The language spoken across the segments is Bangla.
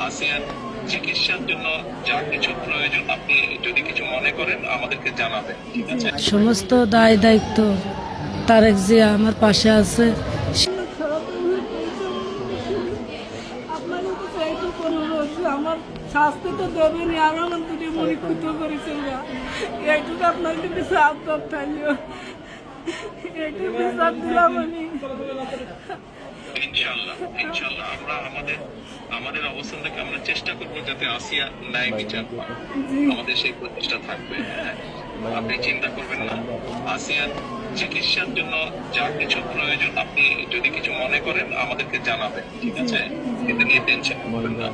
আসিয়ার চিকিৎসার জন্য যা কিছু প্রয়োজন আপনি যদি কিছু মনে করেন আমাদেরকে জানাবেন, ঠিক আছে? সমস্ত দায় দায়িত্ব তারেক জিয়া আমার পাশে আছে। আপনাদের কাছে এইটুকু অনুরোধ, আমার শাস্তি তো দেবেনি, আরো আমার দুটি পরীক্ষিত করেছে, এইটুকু আপনার কিন্তু সাবধান থাকলেও এইটুকু বিচার দিলাম আমি। ইনশাআল্লাহ ইনশাআল্লাহ আমরা আমাদের অবস্থান থেকে আমরা চেষ্টা করব যাতে আসিয়া ন্যায় বিচার পায়। আমাদের সেই প্রচেষ্টা থাকবে। হ্যাঁ, আপনি চিন্তা করবেন না। আসিয়ার চিকিৎসার জন্য যা কিছু প্রয়োজন আপনি যদি কিছু মনে করেন আমাদেরকে জানাবেন, ঠিক আছে? এটা নিয়ে টেনশন করবেন না।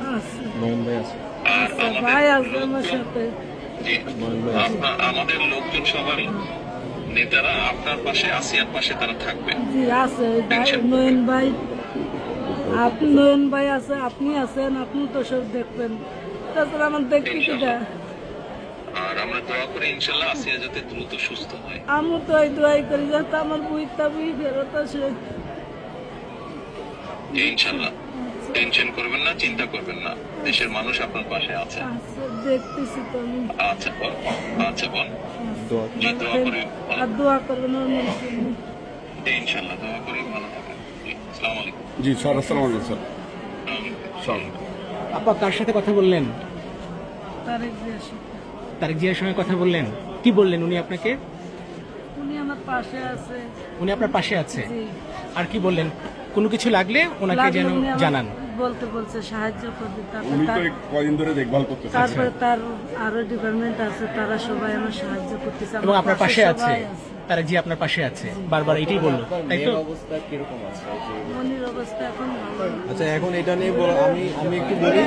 আর ভাই আসবে আমার সাথে। জি, আমাদের লোকজন সবাই নেতারা আপনার পাশে, আসিয়ার পাশে তারা থাকবে। জি আছে নয়ন ভাই, আপনি নয়ন ভাই আছে, আপনি আছেন, আপনি তো সব দেখবেন। তাছাড়া আমার দেখতে কিটা, আর আমরা দোয়া করি ইনশাল্লাহ আসিয়া যাতে দ্রুত সুস্থ হয়। আমি তো এই দোয়াই করি যাতে আমার বুঝটা বুঝি ফেরত আসে। ইনশাল্লাহ টেনশন করবেন না, চিন্তা করবেন না, দেশের মানুষ আপনার পাশে আছে। আচ্ছা, দেখতেছি তো আমি। আচ্ছা বল, আচ্ছা বল। জি, দোয়া করি আর দোয়া করবেন আমার জন্য। ইনশাল্লাহ দোয়া করি ভালো থাকেন। জি, আসসালামু আলাইকুম। জি স্যার, আসসালামু আলাইকুম স্যার। স্যার আপা কার সাথে কথা বললেন? তারেক জিয়ার সাথে। তারেক জিয়ার সঙ্গে কথা বললেন, কি বললেন উনি আপনাকে? উনি আমার পাশে আছে। উনি আপনার পাশে আছে। জি। আর কি বললেন? কোনো কিছু লাগলে ওনাকে যেন উনি আমার জানান। বলতে বলছে সাহায্য করবে। উনি তো এই কয়দিন ধরে দেখভাল করতেছেন। তারপরে তার আরো ডিপার্টমেন্ট আছে, তারা সবাই আমার সাহায্য করতেছে। এবং আমার আপনার পাশে আছে, সবাই তারেক জি আপনার পাশে আছে, বারবার এটাই বললো, তাই তো? মনির অবস্থা এখন ভালো। আচ্ছা, এখন এটা নিয়ে আমি একটু বলি।